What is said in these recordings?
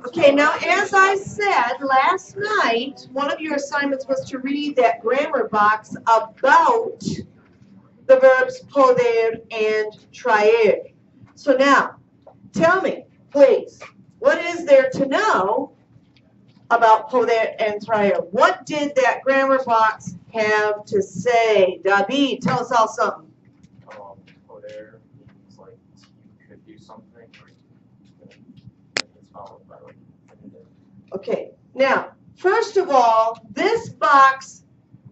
Okay, now as I said last night, one of your assignments was to read that grammar box about the verbs poder and traer. So now, tell me, please, what is there to know about poder and traer? What did that grammar box have to say? David, tell us all something. Poder means like you could do something, or it's followed by like. Okay, now, first of all, this box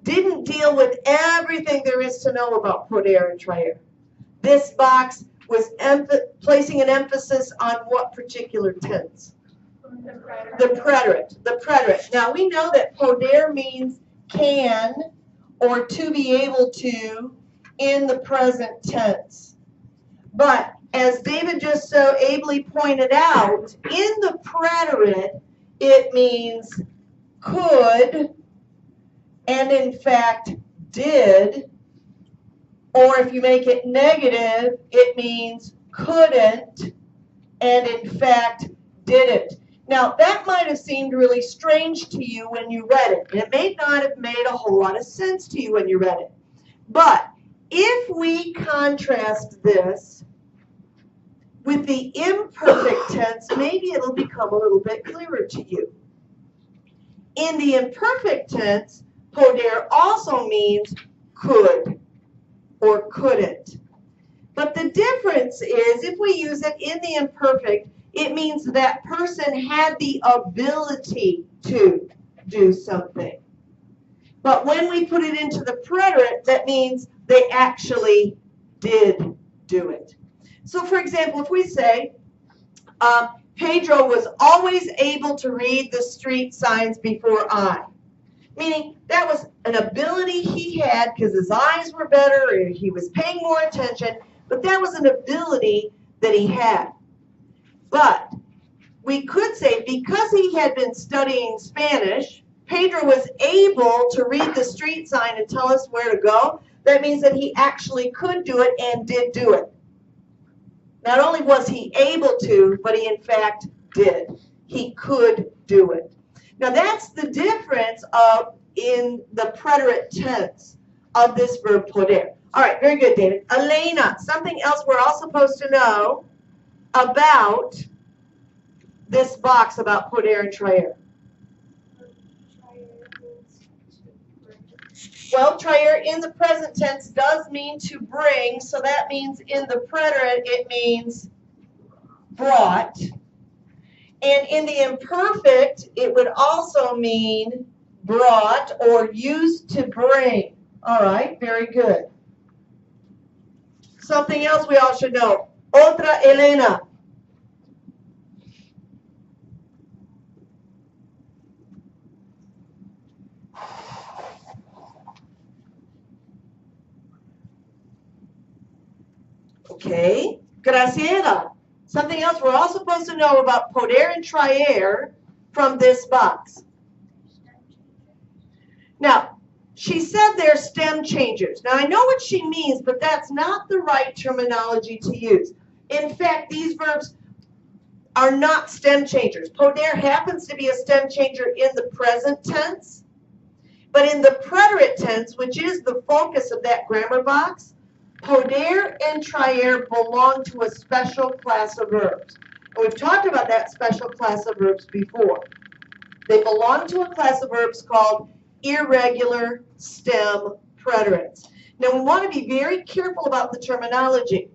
didn't deal with everything there is to know about poder and traer. This box was placing an emphasis on what particular tense? The preterite. The preterite. Now, we know that poder means can or to be able to in the present tense. But as David just so ably pointed out, in the preterite, it means could and in fact did, or if you make it negative, it means couldn't and in fact didn't. Now that might have seemed really strange to you when you read it. It may not have made a whole lot of sense to you when you read it. But if we contrast this with the imperfect tense, maybe it'll become a little bit clearer to you. In the imperfect tense, poder also means could or couldn't. But the difference is if we use it in the imperfect, it means that person had the ability to do something. But when we put it into the preterite, that means they actually did do it. So for example, if we say, Pedro was always able to read the street signs before I, meaning that was an ability he had because his eyes were better or he was paying more attention, but that was an ability that he had. But we could say because he had been studying Spanish, Pedro was able to read the street sign and tell us where to go. That means that he actually could do it and did do it. Not only was he able to, but he in fact did. He could do it. Now that's the difference in the preterite tense of this verb poder. All right, very good, David. Elena, something else we're all supposed to know about this box about poder and traer. Well, traer in the present tense does mean to bring, so that means in the preterite it means brought. And in the imperfect, it would also mean brought or used to bring. All right, very good. Something else we all should know. Otra Elena. Okay, Graciela. Something else we're all supposed to know about poder and traer from this box. Now, she said they're stem changers. Now, I know what she means, but that's not the right terminology to use. In fact, these verbs are not stem changers. Poder happens to be a stem changer in the present tense, but in the preterite tense, which is the focus of that grammar box, poder and traer belong to a special class of verbs. And we've talked about that special class of verbs before. They belong to a class of verbs called irregular stem preterites. Now we want to be very careful about the terminology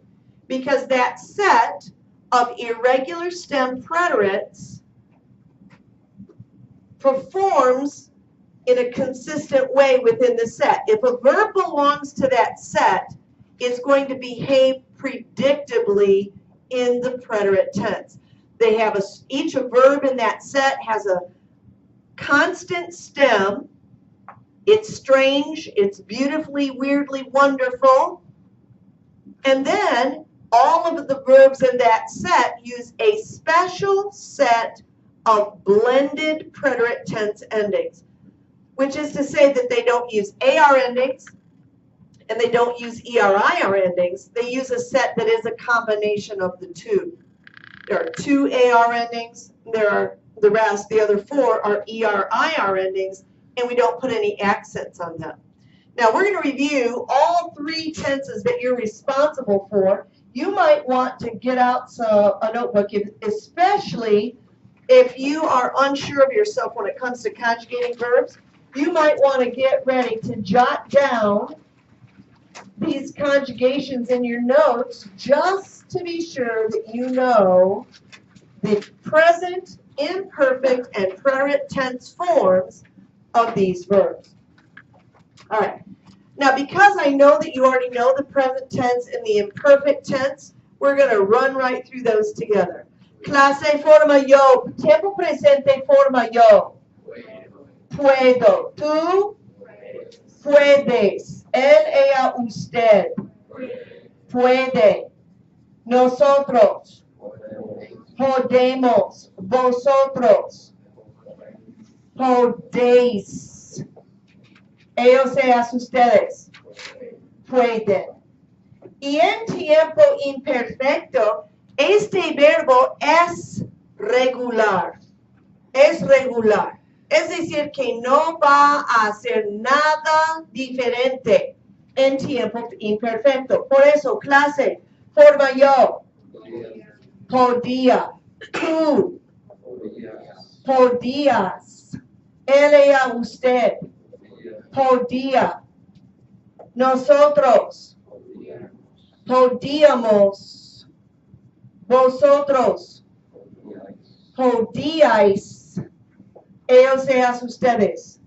because that set of irregular stem preterites performs in a consistent way within the set. If a verb belongs to that set, it's going to behave predictably in the preterite tense. They have each verb in that set has a constant stem. It's strange, it's beautifully, weirdly wonderful. And then all of the verbs in that set use a special set of blended preterite tense endings, which is to say that they don't use AR endings and they don't use ERIR endings. They use a set that is a combination of the two. There are 2 AR endings. There are the other 4 are ERIR endings, and we don't put any accents on them. Now we're going to review all 3 tenses that you're responsible for. You might want to get out a notebook, especially if you are unsure of yourself when it comes to conjugating verbs. You might want to get ready to jot down these conjugations in your notes just to be sure that you know the present, imperfect, and preterite tense forms of these verbs. All right. Now, because I know that you already know the present tense and the imperfect tense, we're going to run right through those together. Clase forma yo. Tiempo presente forma yo. Puedo. Tú puedes. Él, ella, usted. Puede. Nosotros. Podemos. Vosotros. Podéis. Ellos, ellas, ustedes. Pueden. Y en tiempo imperfecto, este verbo es regular. Es regular. Es decir, que no va a hacer nada diferente en tiempo imperfecto. Por eso, clase, forma yo. Podía. Tú. Podías. Él, ella, usted. Podía. Nosotros. Podíamos. Vosotros. Podíais. Ellos, ellas, ustedes.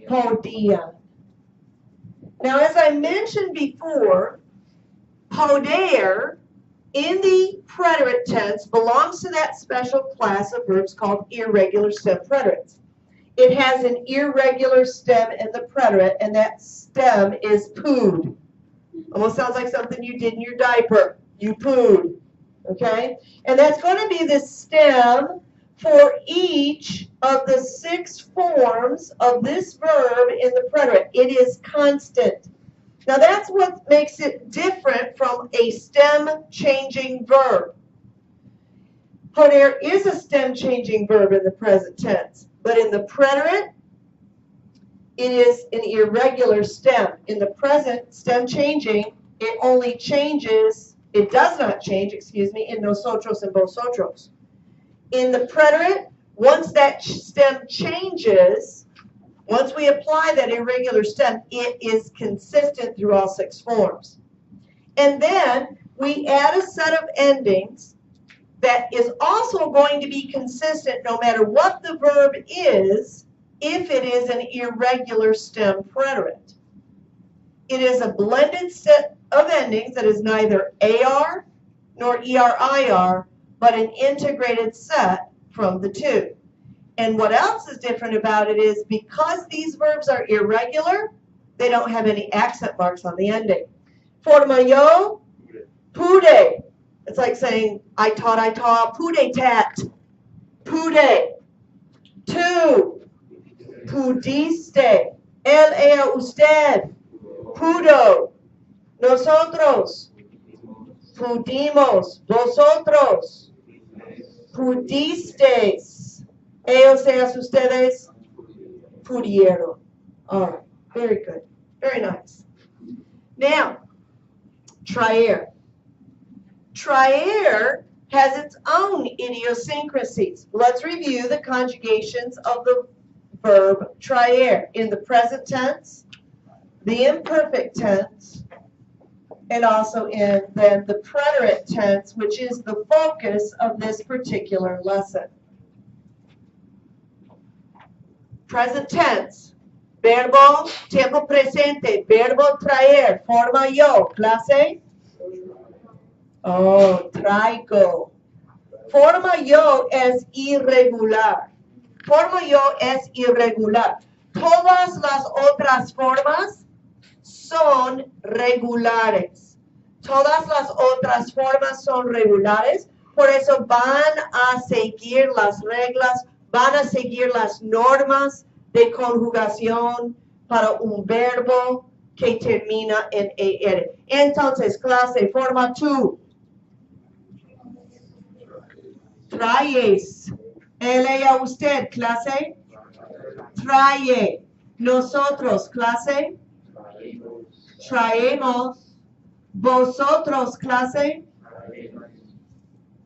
Podían. Now, as I mentioned before, poder in the preterite tense belongs to that special class of verbs called irregular stem preterites. It has an irregular stem in the preterite, and that stem is pooed. Almost sounds like something you did in your diaper. You pooed. Okay? And that's going to be the stem for each of the 6 forms of this verb in the preterite. It is constant. Now that's what makes it different from a stem-changing verb. Poder is a stem-changing verb in the present tense, but in the preterite, it is an irregular stem. In the present, stem-changing, it only changes, it does not change, in nosotros and vosotros. In the preterite, once that stem changes, once we apply that irregular stem, it is consistent through all 6 forms. And then we add a set of endings that is also going to be consistent no matter what the verb is, if it is an irregular stem preterite. It is a blended set of endings that is neither AR nor ERIR, but an integrated set from the 2. And what else is different about it is because these verbs are irregular, they don't have any accent marks on the ending. Forma yo, pude. It's like saying, I taught, pude tat. Pude. Tú, pudiste. Él, ella, usted. Pudo. Nosotros. Pudimos. Vosotros. Pudisteis. Ellos, ellas, ustedes. Pudieron. All right. Very good. Very nice. Now, traer. Traer has its own idiosyncrasies. Let's review the conjugations of the verb traer in the present tense, the imperfect tense, and also in then the preterite tense, which is the focus of this particular lesson. Present tense, verbo, tiempo presente, verbo traer, forma yo, clase. Oh, traigo. Forma yo es irregular. Forma yo es irregular. Todas las otras formas son regulares. Todas las otras formas son regulares. Por eso van a seguir las reglas, van a seguir las normas de conjugación para un verbo que termina en ER. Entonces, clase, forma tú. Traes. Lea usted, clase. Trae. Nosotros, clase. Traemos. Vosotros, clase.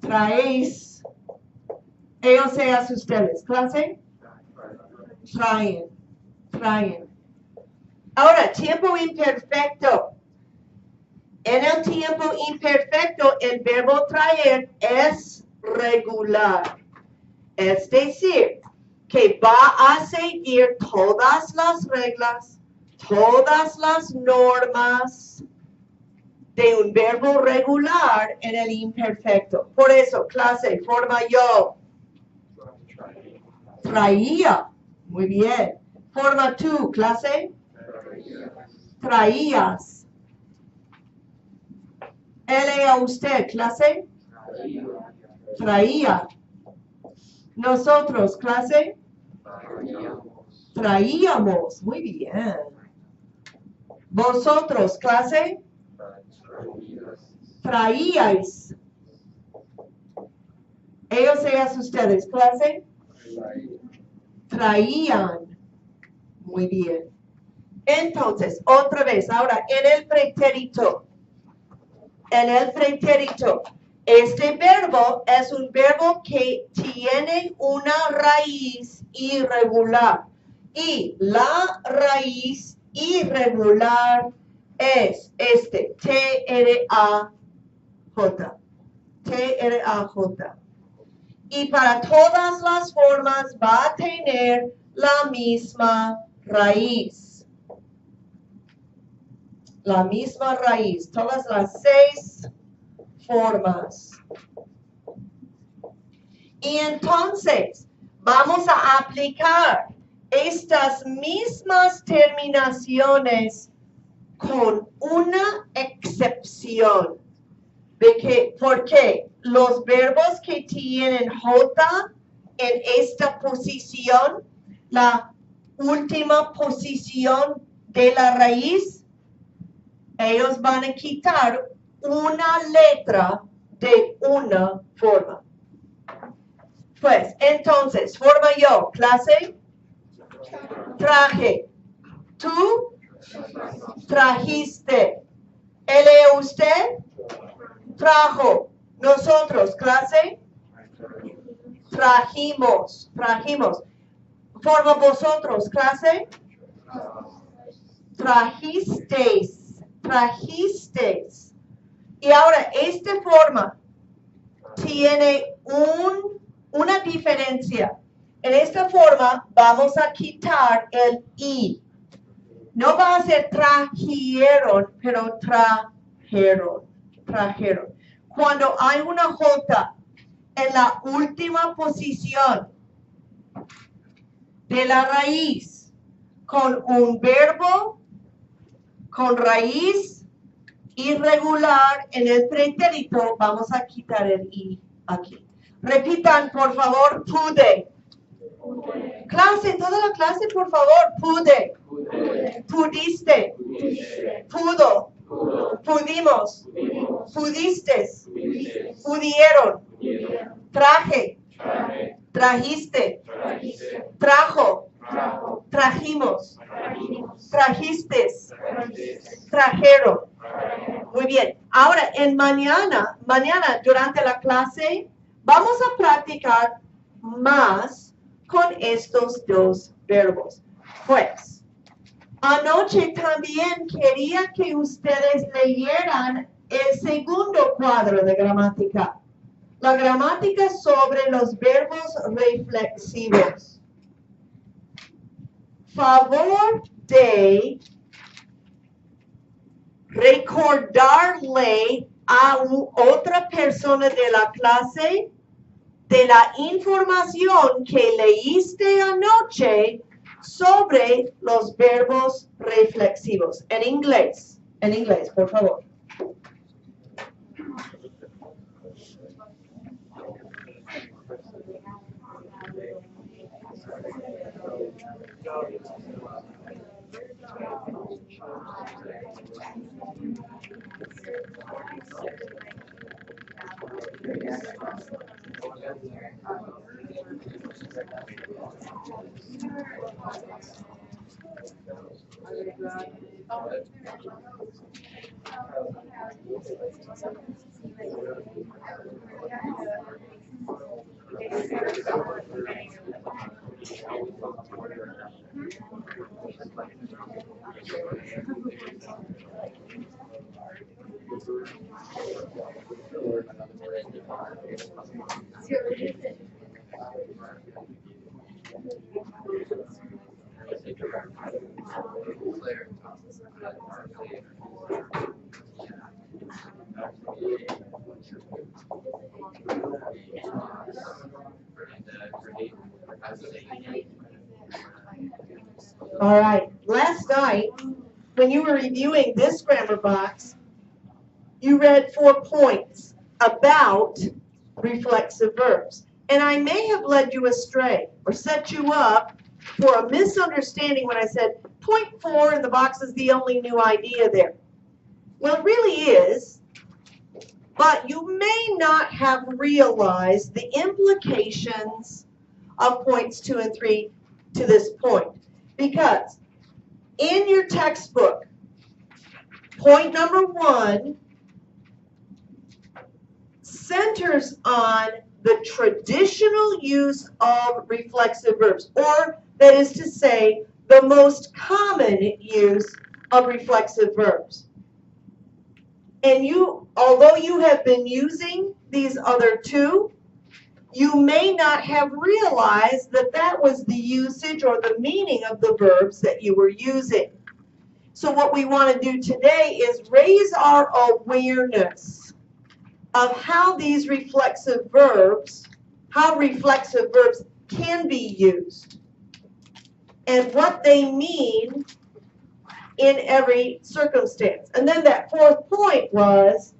Traéis. Ellos sean ustedes, clase. Traen. Traen. Ahora, tiempo imperfecto. En el tiempo imperfecto, el verbo traer es regular. Es decir, que va a seguir todas las reglas, todas las normas de un verbo regular en el imperfecto. Por eso, clase, forma yo. Traía. Muy bien. Forma tú, clase. Traías. Lea usted, clase. Traía. Nosotros, clase. Traíamos. Muy bien. Vosotros, clase. Traíais. Ellos sean ustedes, clase. Traían. Muy bien. Entonces, otra vez, ahora en el pretérito. En el pretérito. Este verbo es un verbo que tiene una raíz irregular. Y la raíz irregular es este, T-R-A-J. T-R-A-J. Y para todas las formas va a tener la misma raíz. La misma raíz. Todas las 6 formas. Y entonces vamos a aplicar estas mismas terminaciones con una excepción. Porque los verbos que tienen J en esta posición, la última posición de la raíz, ellos van a quitar una letra de una forma. Pues, entonces, forma yo, clase, traje, tú, trajiste, lee usted, trajo, nosotros, clase, trajimos, trajimos, forma vosotros, clase, trajisteis, trajisteis. Y ahora, esta forma tiene una diferencia. En esta forma vamos a quitar el I. No va a ser trajeron, pero trajeron, trajeron. Cuando hay una J en la última posición de la raíz con un verbo con raíz irregular en el pretérito, vamos a quitar el I aquí. Repitan, por favor, pude. Clase, toda la clase, por favor, pude. Pudiste. Pudo. Pudimos. Pudistes. Pudieron. Traje. Trajiste. Trajo. Trajimos. Trajistes. Trajeron. Muy bien. Ahora, mañana, durante la clase, vamos a practicar más con estos dos verbos. Pues, anoche también quería que ustedes leyeran el segundo cuadro de gramática. La gramática sobre los verbos reflexivos. Favor de recordarle a otra persona de la clase de la información que leíste anoche sobre los verbos reflexivos. En inglés, por favor. All right, last night, when you were reviewing this grammar box, you read 4 points about reflexive verbs. And I may have led you astray or set you up for a misunderstanding when I said point 4 in the box is the only new idea there. Well, it really is, but you may not have realized the implications of points 2 and 3 to this point. Because in your textbook, point number 1 centers on the traditional use of reflexive verbs, or that is to say, the most common use of reflexive verbs. And although you have been using these other 2, you may not have realized that that was the usage or the meaning of the verbs that you were using. So what we want to do today is raise our awareness of how these reflexive verbs can be used and what they mean in every circumstance. And then that 4th point was,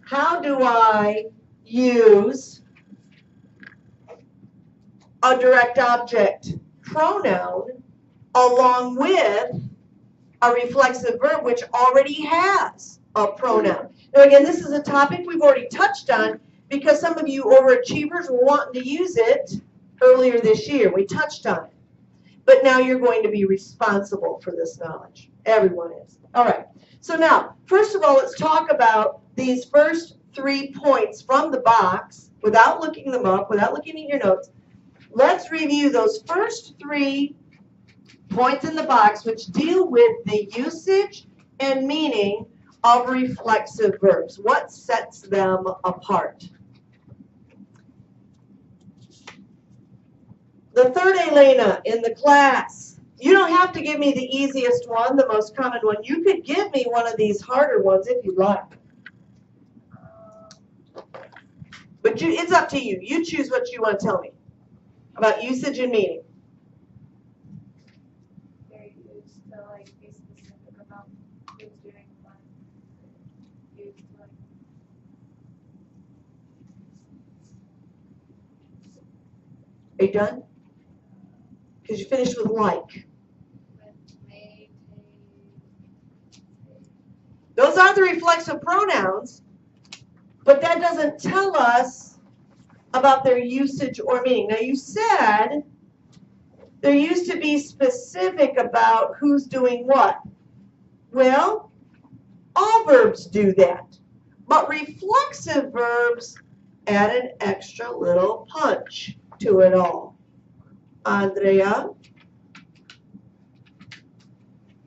how do I use a direct object pronoun along with a reflexive verb which already has a pronoun? Now again, this is a topic we've already touched on because some of you overachievers were wanting to use it earlier this year. We touched on it. But now you're going to be responsible for this knowledge. Everyone is. All right. So now, first of all, let's talk about these first 3 points from the box without looking them up, without looking at your notes. Let's review those first 3 points in the box which deal with the usage and meaning of reflexive verbs. What sets them apart? The third Elena in the class. You don't have to give me the easiest one, the most common one. You could give me one of these harder ones if you'd like. But it's up to you. You choose what you want to tell me about usage and meaning. They're used to like be specific about who's doing what. Used to like. Are you done? Because you finished with like. May, Those are the reflexive pronouns, but that doesn't tell us about their usage or meaning. Now you said there used to be specific about who's doing what. Well, all verbs do that, but reflexive verbs add an extra little punch to it all. Andrea?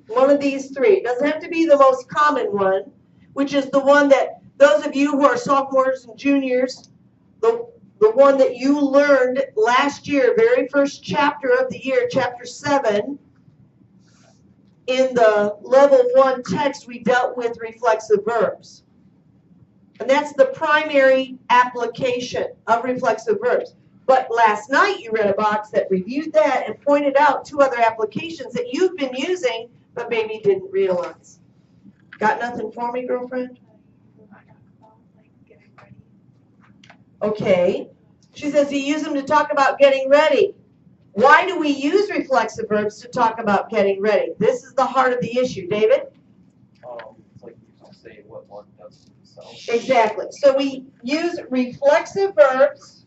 One of these 3. It doesn't have to be the most common one, which is the one that those of you who are sophomores and juniors, the one that you learned last year, very first chapter of the year, chapter 7, in the level 1 text, we dealt with reflexive verbs. And that's the primary application of reflexive verbs. But last night you read a box that reviewed that and pointed out 2 other applications that you've been using but maybe didn't realize. Got nothing for me, girlfriend? Like getting ready. Okay. She says you use them to talk about getting ready. Why do we use reflexive verbs to talk about getting ready? This is the heart of the issue. David? It's like you just say what one does to himself. Exactly. So we use reflexive verbs,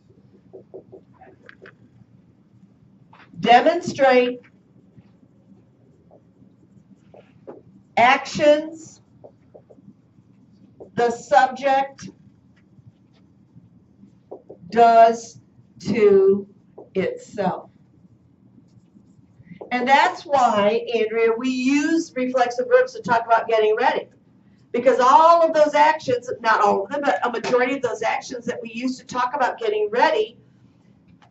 demonstrate actions the subject does to itself. And that's why, Andrea, we use reflexive verbs to talk about getting ready. Because all of those actions, not all of them, but a majority of those actions that we use to talk about getting ready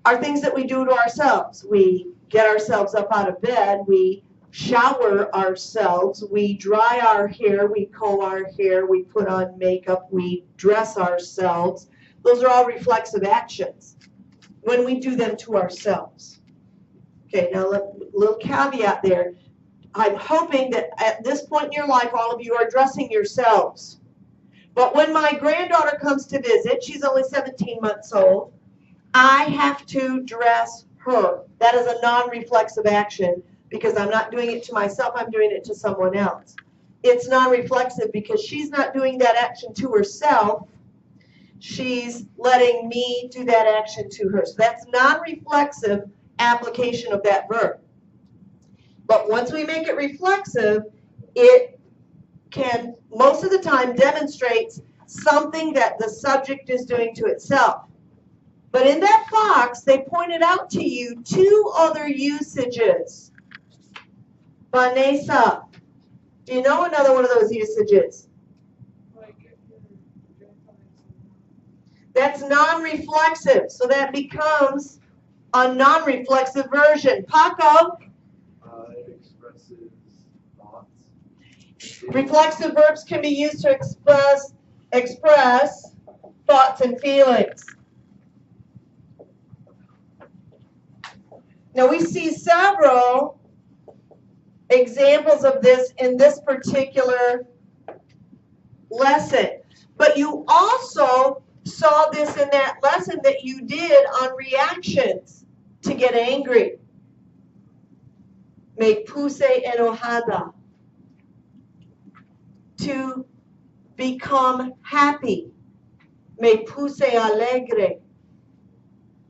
are things that we do to ourselves. We get ourselves up out of bed, we shower ourselves, we dry our hair, we comb our hair, we put on makeup, we dress ourselves. Those are all reflexive actions when we do them to ourselves. Okay, now a little caveat there. I'm hoping that at this point in your life, all of you are dressing yourselves. But when my granddaughter comes to visit, she's only 17 months old, I have to dress her. That is a non-reflexive action because I'm not doing it to myself, I'm doing it to someone else. It's non-reflexive because she's not doing that action to herself. She's letting me do that action to her. So that's non-reflexive application of that verb. But once we make it reflexive, it can, most of the time, demonstrates something that the subject is doing to itself. But in that box, they pointed out to you 2 other usages. Vanessa, do you know another one of those usages? Like if you're doing something. That's non-reflexive, so that becomes a non-reflexive version. Paco? It expresses thoughts. Reflexive verbs can be used to express thoughts and feelings. Now we see several examples of this in this particular lesson. But you also saw this in that lesson that you did on reactions to get angry. Me puse enojada. To become happy. Me puse alegre.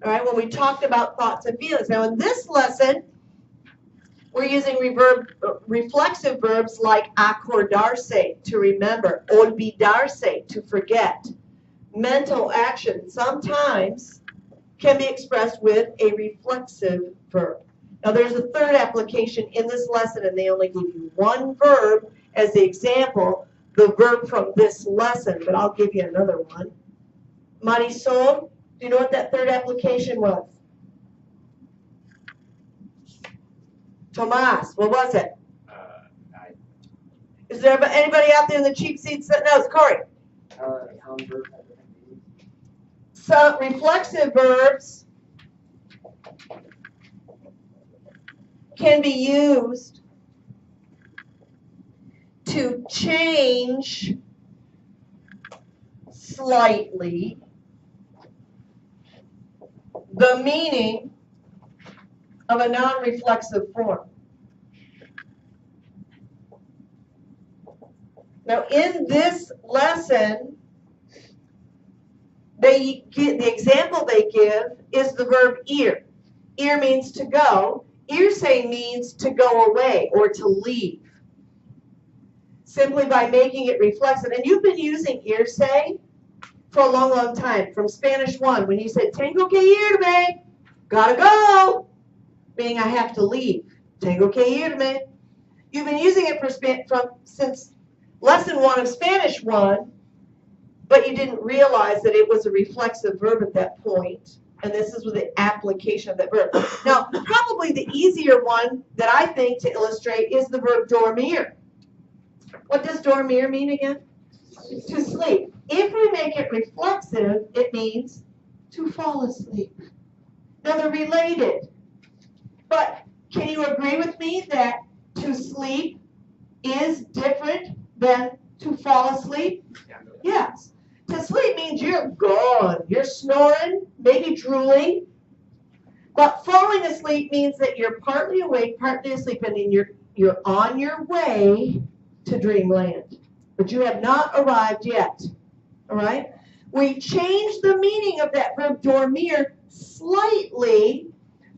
All right, when we talked about thoughts and feelings. Now in this lesson, we're using reflexive verbs like acordarse, to remember, olvidarse, to forget. Mental action sometimes can be expressed with a reflexive verb. Now there's a third application in this lesson, and they only give you 1 verb as the example, the verb from this lesson, but I'll give you another one. Marisol, do you know what that third application was? Tomas, what was it? Is there anybody out there in the cheap seats that knows? Corey? So reflexive verbs can be used to change slightly the meaning of a non-reflexive form. Now in this lesson, the example they give is the verb ir. Ir means to go. Irse means to go away or to leave. Simply by making it reflexive. And you've been using irse for a long, long time. From Spanish 1, when you said, tengo que irme, gotta go, meaning I have to leave. Tengo que irme. You've been using it since lesson 1 of Spanish 1, but you didn't realize that it was a reflexive verb at that point, and this is with the application of that verb. Now, probably the easier one that I think to illustrate is the verb dormir. What does dormir mean again? To sleep. If we make it reflexive, it means to fall asleep. Now they're related. But can you agree with me that to sleep is different than to fall asleep? Yes. To sleep means you're gone. You're snoring, maybe drooling. But falling asleep means that you're partly awake, partly asleep, and then you're on your way to dreamland. But you have not arrived yet. All right? We changed the meaning of that verb dormir slightly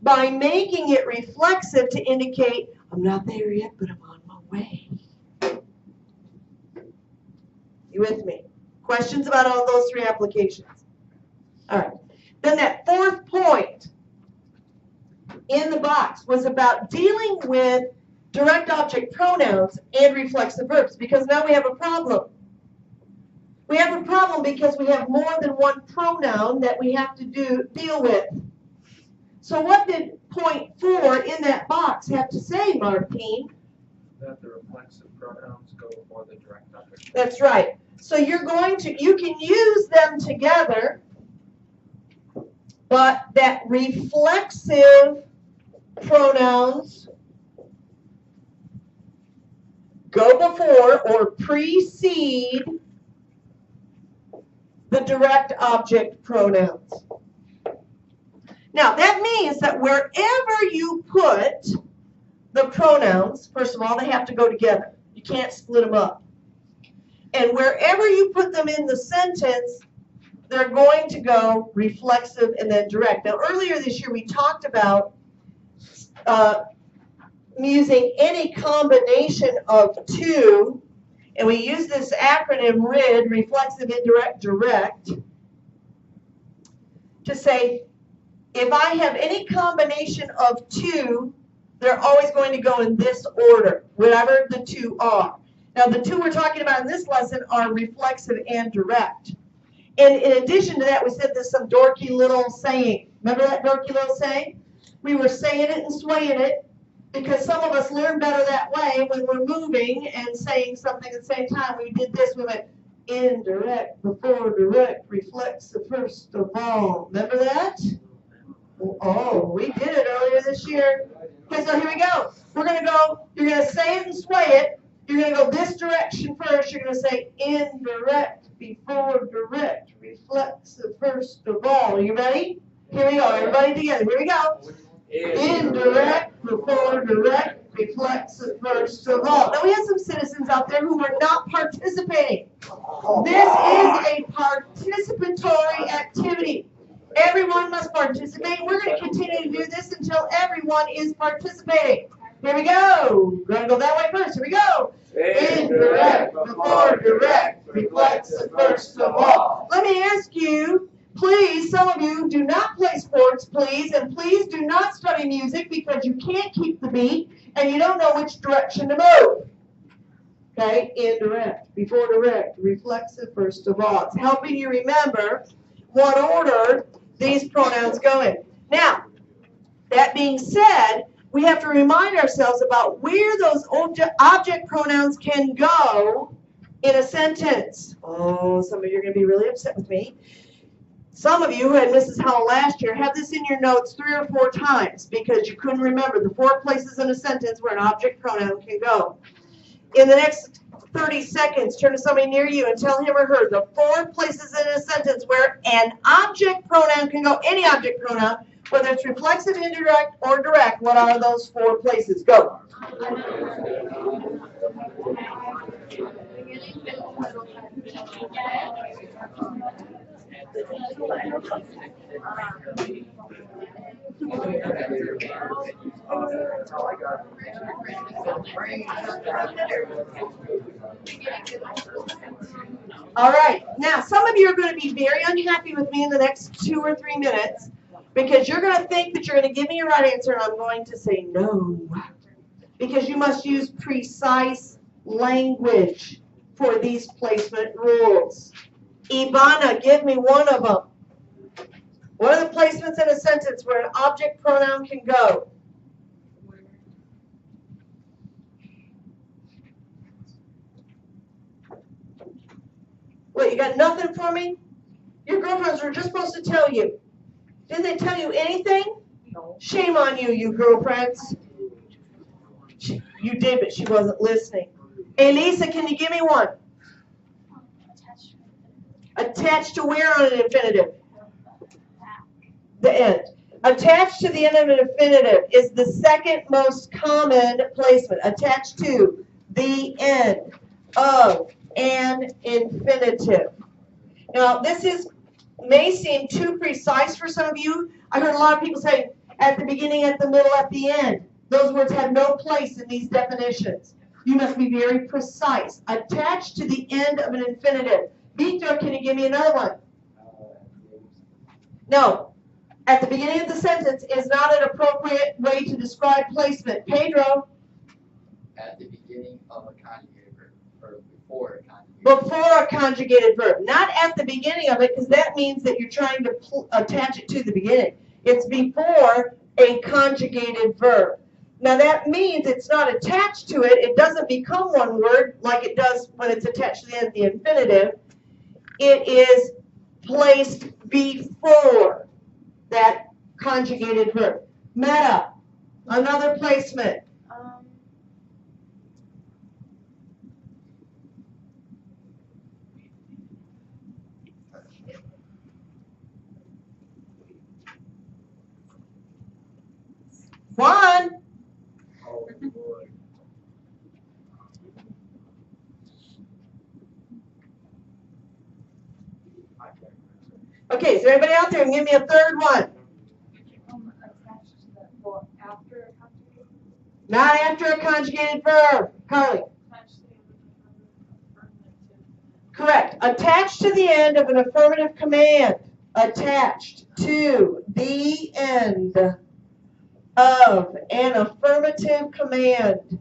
by making it reflexive to indicate, I'm not there yet, but I'm on my way. You with me? Questions about all those three applications? All right. Then that fourth point in the box was about dealing with direct object pronouns and reflexive verbs, because now we have a problem. We have a problem because we have more than one pronoun that we have to deal with. So what did point 4 in that box have to say, Martine? That the reflexive pronouns go before the direct object. That's right. So you can use them together, but that reflexive pronouns go before or precede the direct object pronouns. Now, that means that wherever you put the pronouns, first of all, they have to go together. You can't split them up. And wherever you put them in the sentence, they're going to go reflexive and then direct. Now, earlier this year, we talked about using any combination of two, and we use this acronym RID, reflexive, indirect, direct, to say, if I have any combination of two, they're always going to go in this order, whatever the two are. Now, the two we're talking about in this lesson are reflexive and direct. And in addition to that, we said there's some dorky little saying. Remember that dorky little saying? We were saying it and swaying it because some of us learn better that way when we're moving and saying something at the same time. We did this, we went indirect, before direct, reflexive first of all. Remember that? Oh, we did it earlier this year. Okay, so here we go. We're going to go, you're going to say it and sway it. You're going to go this direction first. You're going to say indirect, before direct, reflexive first of all. Are you ready? Here we go. Everybody together. Here we go. Indirect, before direct, reflexive first of all. Now we have some citizens out there who are not participating. This is a participatory activity. Everyone must participate. We're going to continue to do this until everyone is participating. Here we go. We're going to go that way first. Here we go. Indirect, before direct, reflexive first of all. Let me ask you, please, some of you do not play sports, please, and please do not study music because you can't keep the beat and you don't know which direction to move. Okay, indirect, before direct, reflexive first of all. It's helping you remember what order these pronouns go in. Now, that being said, we have to remind ourselves about where those object pronouns can go in a sentence. Oh, some of you are going to be really upset with me. Some of you who had Mrs. Howell last year have this in your notes 3 or 4 times because you couldn't remember the 4 places in a sentence where an object pronoun can go. In the next 30 seconds, turn to somebody near you and tell him or her the 4 places in a sentence where an object pronoun can go, any object pronoun, whether it's reflexive, indirect, or direct. What are those 4 places? Go. All right. Now, some of you are going to be very unhappy with me in the next 2 or 3 minutes because you're going to think that you're going to give me a right answer and I'm going to say no. Because you must use precise language for these placement rules. Ivana, give me one of them. What are the placements in a sentence where an object pronoun can go? What, you got nothing for me? Your girlfriends were just supposed to tell you. Didn't they tell you anything? No. Shame on you, you girlfriends. You did, but she wasn't listening. Hey, Lisa, can you give me one? Attached to where on an infinitive? The end. Attached to the end of an infinitive is the second most common placement. Attached to the end of an infinitive. Now, may seem too precise for some of you. I heard a lot of people say at the beginning, at the middle, at the end. Those words have no place in these definitions. You must be very precise. Attached to the end of an infinitive. Victor, can you give me another one? No. At the beginning of the sentence is not an appropriate way to describe placement. Pedro? At the beginning of a conjugated verb, or before a conjugated verb. Before a conjugated verb. Not at the beginning of it, because that means that you're trying to attach it to the beginning. It's before a conjugated verb. Now that means it's not attached to it. It doesn't become one word like it does when it's attached to the end of the infinitive. It is placed before that conjugated verb. Meta, another placement. Juan. Oh, boy. Okay, is there anybody out there? Give me a third one. Attached to that, well, after a conjugated. Not after a conjugated verb. Carly. Attached to the affirmative. Correct. Attached to the end of an affirmative command. Attached to the end of an affirmative command.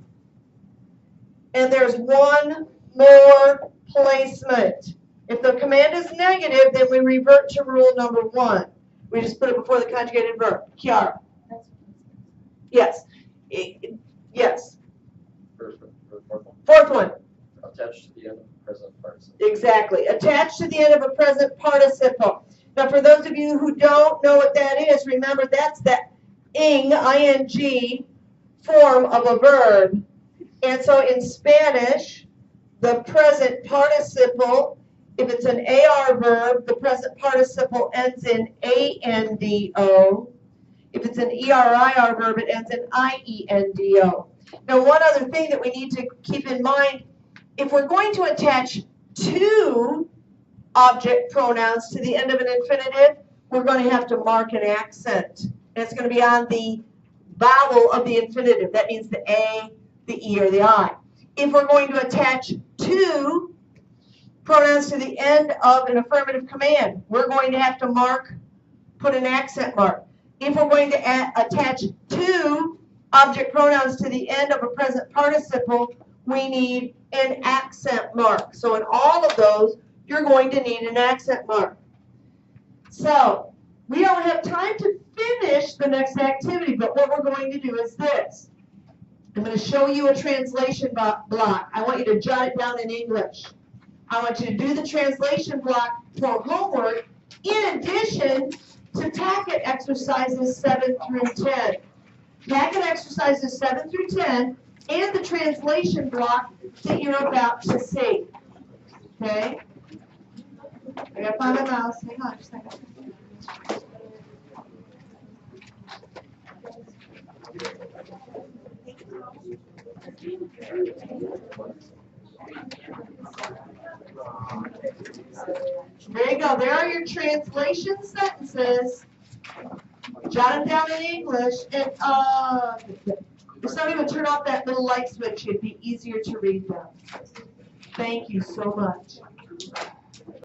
And there's one more placement. If the command is negative, then we revert to rule number 1. We just put it before the conjugated verb. Kiara. Yes. Yes. Fourth one. Fourth one. Attached to the end of the present participle. Exactly. Attached to the end of a present participle. Now, for those of you who don't know what that is, remember that's that ing, I-N-G, form of a verb. And so in Spanish, the present participle, if it's an AR verb, the present participle ends in A-N-D-O. If it's an ER-IR verb, it ends in I-E-N-D-O. Now, one other thing that we need to keep in mind, if we're going to attach two object pronouns to the end of an infinitive, we're going to have to mark an accent. And it's going to be on the vowel of the infinitive. That means the A, the E, or the I. If we're going to attach two pronouns to the end of an affirmative command, we're going to have to put an accent mark. If we're going to attach two object pronouns to the end of a present participle, we need an accent mark. So in all of those, you're going to need an accent mark. So we don't have time to finish the next activity, but what we're going to do is this. I'm going to show you a translation block. I want you to jot it down in English. I want you to do the translation block for homework in addition to packet exercises 7 through 10. Packet exercises 7 through 10 and the translation block that you're about to see. Okay? I gotta find my mouse. Hang on just a second. There you go. There are your translation sentences. Jot them down in English. And if somebody would turn off that little light switch, it'd be easier to read them. Thank you so much.